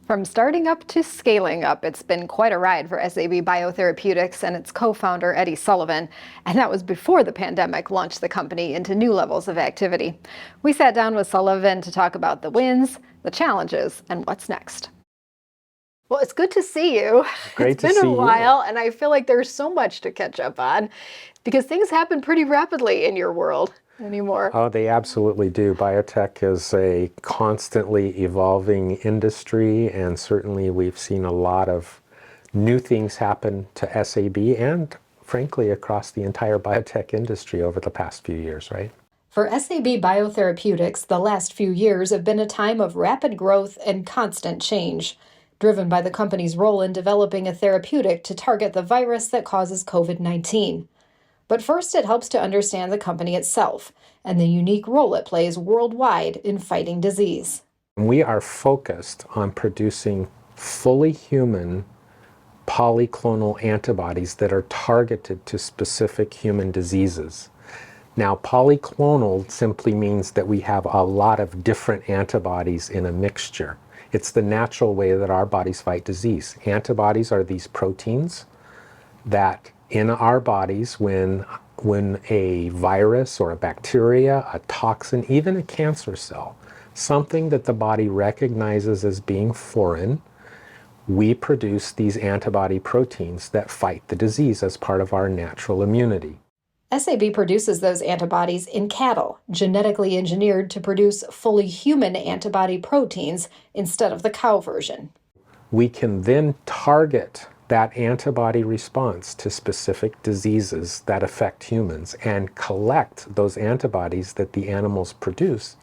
From starting up to scaling up, it's been quite a ride for SAB Biotherapeutics and its co-founder, Eddie Sullivan. And that was before the pandemic launched the company into new levels of activity. We sat down with Sullivan to talk about the wins, the challenges, and what's next. Well, it's good to see you. Great to see you. It's been a while, and I feel like there's so much to catch up on because things happen pretty rapidly in your world anymore. Oh, they absolutely do. Biotech is a constantly evolving industry, and certainly we've seen a lot of new things happen to SAB and, frankly, across the entire biotech industry over the past few years, right? For SAB Biotherapeutics, the last few years have been a time of rapid growth and constant change, driven by the company's role in developing a therapeutic to target the virus that causes COVID-19. But first, it helps to understand the company itself and the unique role it plays worldwide in fighting disease. We are focused on producing fully human polyclonal antibodies that are targeted to specific human diseases. Now, polyclonal simply means that we have a lot of different antibodies in a mixture. It's the natural way that our bodies fight disease. Antibodies are these proteins that in our bodies, when a virus or a bacteria, a toxin, even a cancer cell, something that the body recognizes as being foreign, we produce these antibody proteins that fight the disease as part of our natural immunity. SAB produces those antibodies in cattle, genetically engineered to produce fully human antibody proteins instead of the cow version. We can then target that antibody response to specific diseases that affect humans and collect those antibodies that the animals produce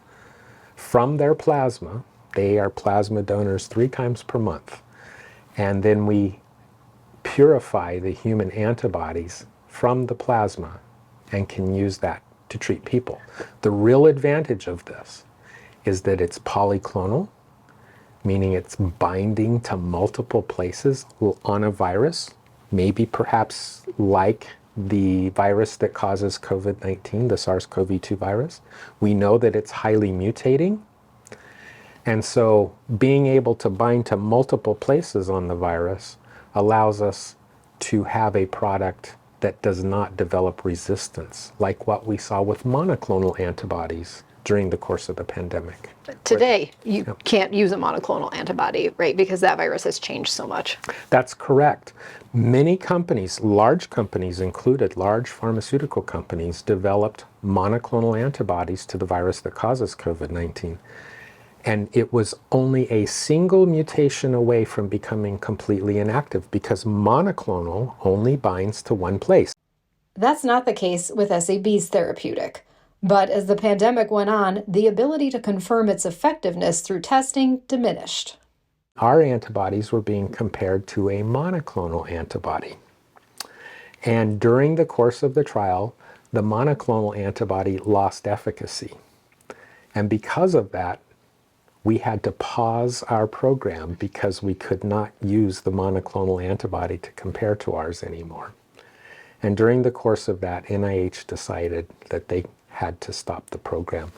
from their plasma. They are plasma donors 3 times per month. And then we purify the human antibodies from the plasma and can use that to treat people. The real advantage of this is that it's polyclonal, meaning it's binding to multiple places on a virus, maybe perhaps like the virus that causes COVID-19, the SARS-CoV-2 virus. We know that it's highly mutating. And so being able to bind to multiple places on the virus allows us to have a product that does not develop resistance, like what we saw with monoclonal antibodies during the course of the pandemic. Today, you can't use a monoclonal antibody, right? Because that virus has changed so much. That's correct. Many companies, large companies included, large pharmaceutical companies, developed monoclonal antibodies to the virus that causes COVID-19. And it was only a single mutation away from becoming completely inactive because monoclonal only binds to one place. That's not the case with SAB's therapeutic. But as the pandemic went on, the ability to confirm its effectiveness through testing diminished. Our antibodies were being compared to a monoclonal antibody. And during the course of the trial, the monoclonal antibody lost efficacy. And because of that, we had to pause our program because we could not use the monoclonal antibody to compare to ours anymore. And during the course of that, NIH decided that they had to stop the program.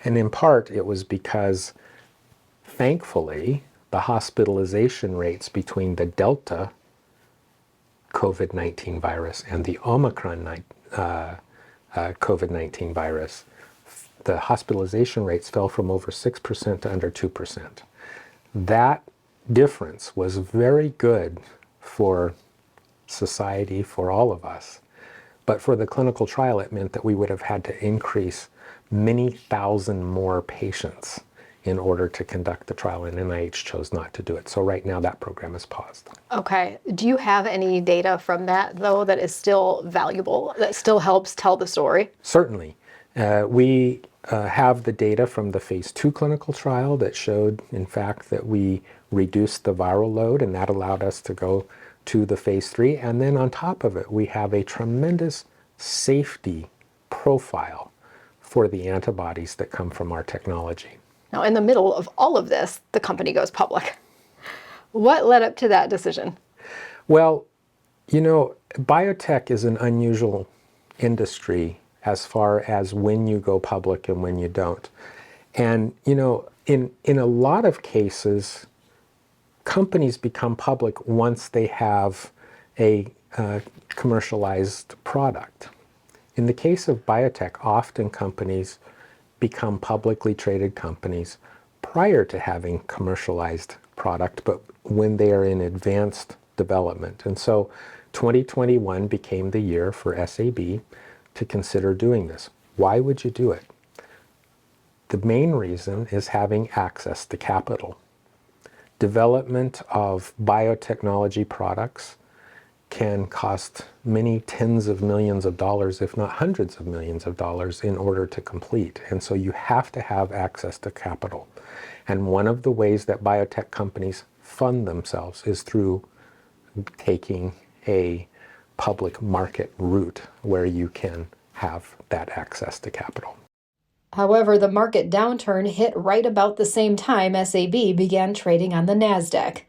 And in part, it was because, thankfully, the hospitalization rates between the Delta COVID-19 virus and the Omicron COVID-19 virus, the hospitalization rates fell from over 6% to under 2%. That difference was very good for society, for all of us. But for the clinical trial, it meant that we would have had to increase many thousand more patients in order to conduct the trial, and NIH chose not to do it. So right now that program is paused. Okay. Do you have any data from that, though, that is still valuable, that still helps tell the story? Certainly. We have the data from the phase 2 clinical trial that showed, in fact, that we reduced the viral load, and that allowed us to go to the phase 3. And then on top of it, we have a tremendous safety profile for the antibodies that come from our technology. Now, in the middle of all of this, the company goes public. What led up to that decision? Well, you know, biotech is an unusual industry as far as when you go public and when you don't. And, you know, in a lot of cases, companies become public once they have a commercialized product. In the case of biotech, often companies become publicly traded companies prior to having commercialized product, but when they are in advanced development. And so 2021 became the year for SAB to consider doing this. Why would you do it? The main reason is having access to capital. Development of biotechnology products can cost many tens of millions of dollars, if not hundreds of millions of dollars, in order to complete. And so you have to have access to capital. And one of the ways that biotech companies fund themselves is through taking a public market route where you can have that access to capital. However, the market downturn hit right about the same time SAB began trading on the NASDAQ.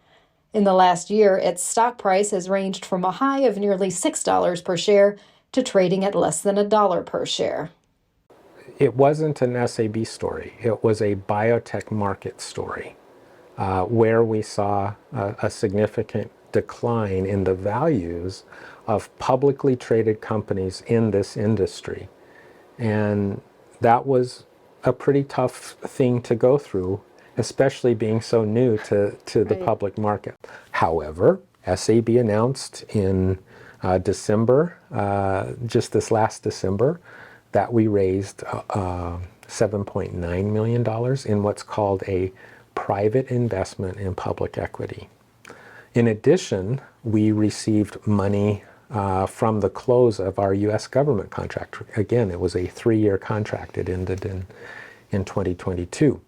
In the last year, its stock price has ranged from a high of nearly $6 per share to trading at less than $1 per share. It wasn't an SAB story. It was a biotech market story where we saw a significant decline in the values of publicly traded companies in this industry. And that was a pretty tough thing to go through, especially being so new to the public market. However, SAB announced in December, just this last December, that we raised $7.9 million in what's called a private investment in public equity. In addition, we received money from the close of our U.S. government contract. Again, it was a 3-year contract. It ended in 2022.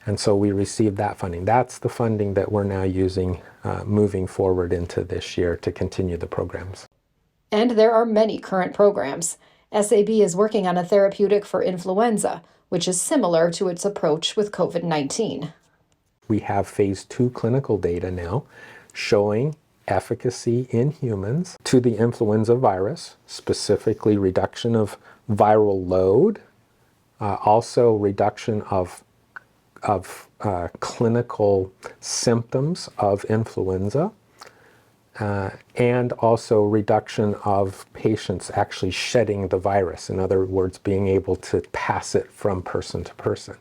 And so we received that funding. That's the funding that we're now using moving forward into this year to continue the programs. And there are many current programs. SAB is working on a therapeutic for influenza, which is similar to its approach with COVID-19. We have phase 2 clinical data now showing efficacy in humans to the influenza virus, specifically reduction of viral load, also reduction of clinical symptoms of influenza, and also reduction of patients actually shedding the virus. In other words, being able to pass it from person to person.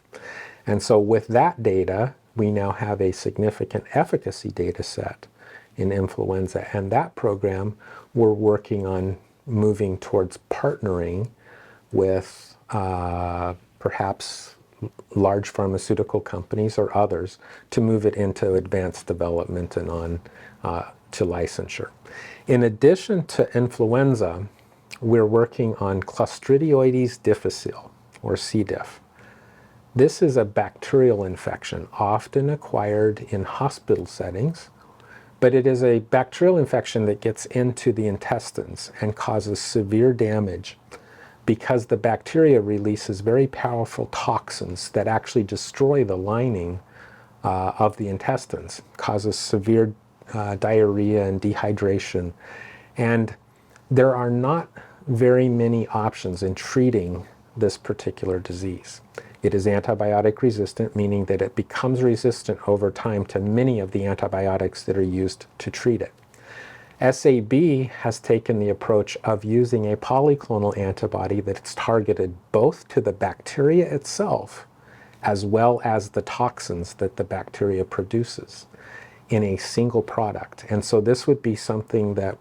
And so with that data, we now have a significant efficacy data set in influenza. And that program, we're working on moving towards partnering with perhaps large pharmaceutical companies or others to move it into advanced development and on to licensure. In addition to influenza, we're working on Clostridioides difficile, or C. diff. This is a bacterial infection, often acquired in hospital settings, but it is a bacterial infection that gets into the intestines and causes severe damage because the bacteria releases very powerful toxins that actually destroy the lining of the intestines, causes severe diarrhea and dehydration. And there are not very many options in treating this particular disease. It is antibiotic resistant, meaning that it becomes resistant over time to many of the antibiotics that are used to treat it. SAB has taken the approach of using a polyclonal antibody that's targeted both to the bacteria itself as well as the toxins that the bacteria produces in a single product. And so this would be something that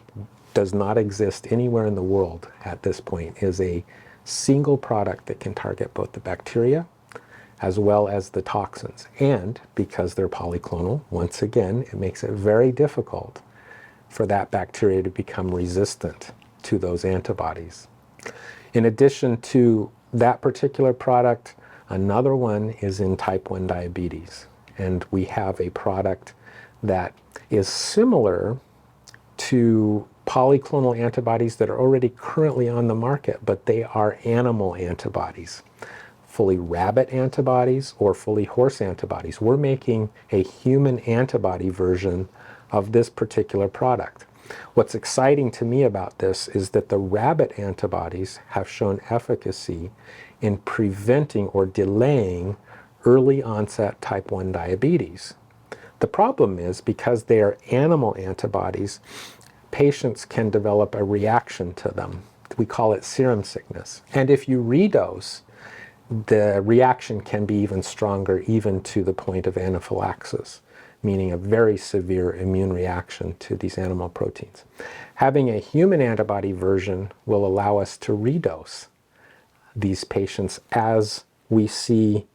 does not exist anywhere in the world at this point, is a single product that can target both the bacteria as well as the toxins. And because they're polyclonal, once again, it makes it very difficult for that bacteria to become resistant to those antibodies. In addition to that particular product, another one is in type 1 diabetes. And we have a product that is similar to polyclonal antibodies that are already currently on the market, but they are animal antibodies, fully rabbit antibodies or fully horse antibodies. We're making a human antibody version of this particular product. What's exciting to me about this is that the rabbit antibodies have shown efficacy in preventing or delaying early onset type 1 diabetes. The problem is because they are animal antibodies, patients can develop a reaction to them. We call it serum sickness. And if you redose, the reaction can be even stronger, even to the point of anaphylaxis, meaning a very severe immune reaction to these animal proteins. Having a human antibody version will allow us to redose these patients as we see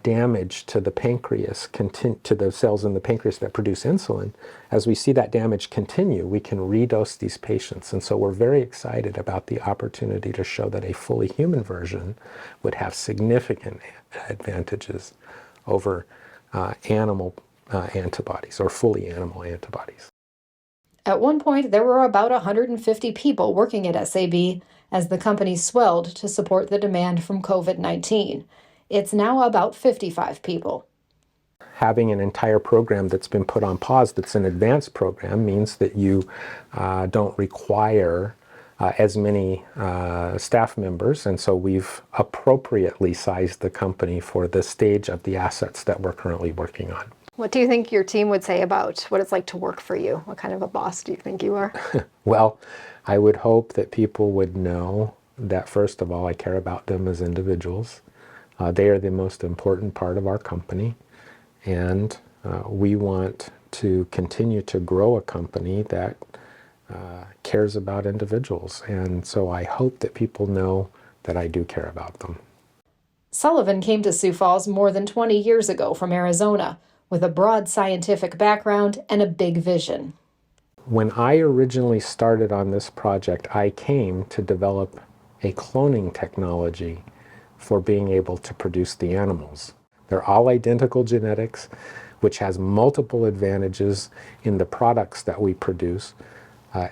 damage to the pancreas, to the cells in the pancreas that produce insulin. As we see that damage continue, we can redose these patients. And so we're very excited about the opportunity to show that a fully human version would have significant advantages over animal antibodies or fully animal antibodies. At one point, there were about 150 people working at SAB as the company swelled to support the demand from COVID-19. It's now about 55 people. Having an entire program that's been put on pause, that's an advanced program, means that you don't require as many staff members, and so we've appropriately sized the company for the stage of the assets that we're currently working on. What do you think your team would say about what it's like to work for you? What kind of a boss do you think you are? Well, I would hope that people would know that, first of all, I care about them as individuals. They are the most important part of our company, and we want to continue to grow a company that cares about individuals. And so I hope that people know that I do care about them. Sullivan came to Sioux Falls more than 20 years ago from Arizona with a broad scientific background and a big vision. When I originally started on this project, I came to develop a cloning technology for being able to produce the animals. They're all identical genetics, which has multiple advantages in the products that we produce.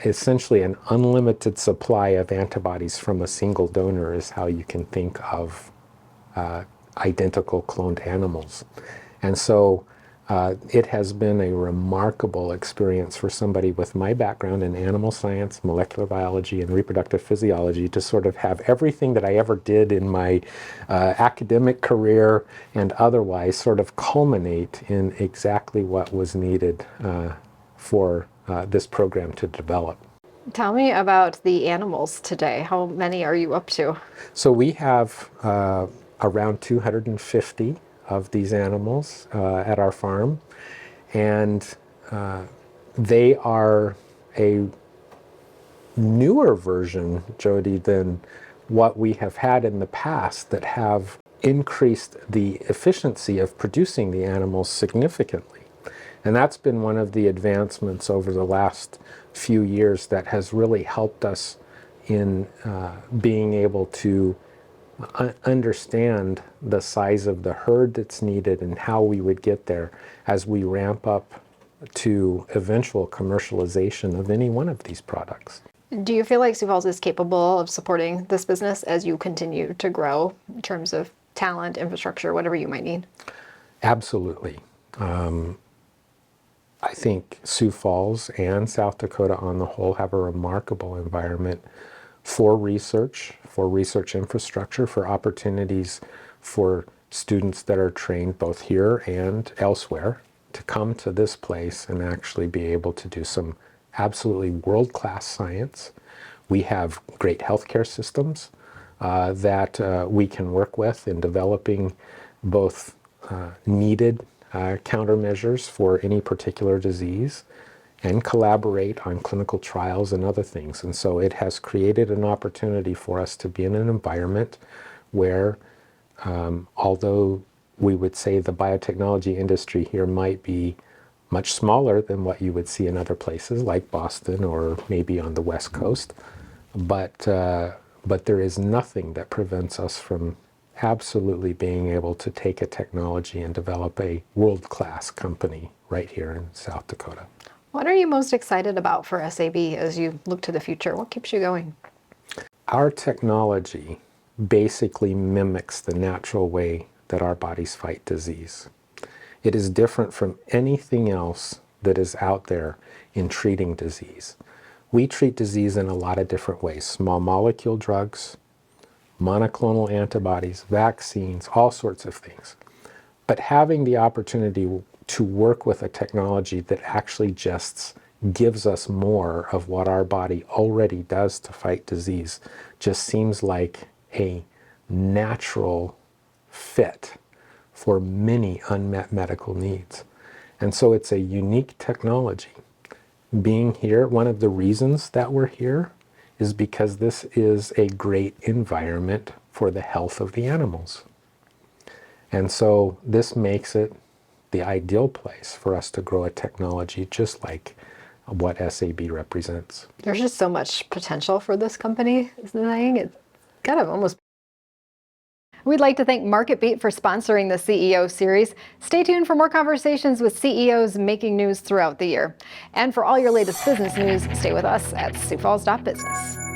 Essentially an unlimited supply of antibodies from a single donor is how you can think of identical cloned animals. And so it has been a remarkable experience for somebody with my background in animal science, molecular biology, and reproductive physiology to sort of have everything that I ever did in my academic career and otherwise sort of culminate in exactly what was needed for this program to develop. Tell me about the animals today. How many are you up to? So we have around 250 of these animals at our farm, and they are a newer version, Jody, than what we have had in the past that have increased the efficiency of producing the animals significantly. And that's been one of the advancements over the last few years that has really helped us in being able to understand the size of the herd that's needed and how we would get there as we ramp up to eventual commercialization of any one of these products. Do you feel like Sioux Falls is capable of supporting this business as you continue to grow in terms of talent, infrastructure, whatever you might need? Absolutely. I think Sioux Falls and South Dakota on the whole have a remarkable environment for research infrastructure, for opportunities for students that are trained both here and elsewhere to come to this place and actually be able to do some absolutely world-class science. We have great healthcare systems that we can work with in developing both needed countermeasures for any particular disease and collaborate on clinical trials and other things. And so it has created an opportunity for us to be in an environment where, although we would say the biotechnology industry here might be much smaller than what you would see in other places like Boston or maybe on the West Coast, but there is nothing that prevents us from absolutely being able to take a technology and develop a world-class company right here in South Dakota. What are you most excited about for SAB as you look to the future? What keeps you going? Our technology basically mimics the natural way that our bodies fight disease. It is different from anything else that is out there in treating disease. We treat disease in a lot of different ways. Small molecule drugs, monoclonal antibodies, vaccines, all sorts of things. But having the opportunity to work with a technology that actually just gives us more of what our body already does to fight disease just seems like a natural fit for many unmet medical needs. And so it's a unique technology. Being here, one of the reasons that we're here is because this is a great environment for the health of the animals. And so this makes it the ideal place for us to grow a technology just like what SAB represents. There's just so much potential for this company, isn't it? It's kind of almost. We'd like to thank MarketBeat for sponsoring the CEO series. Stay tuned for more conversations with CEOs making news throughout the year. And for all your latest business news, stay with us at SiouxFalls.business.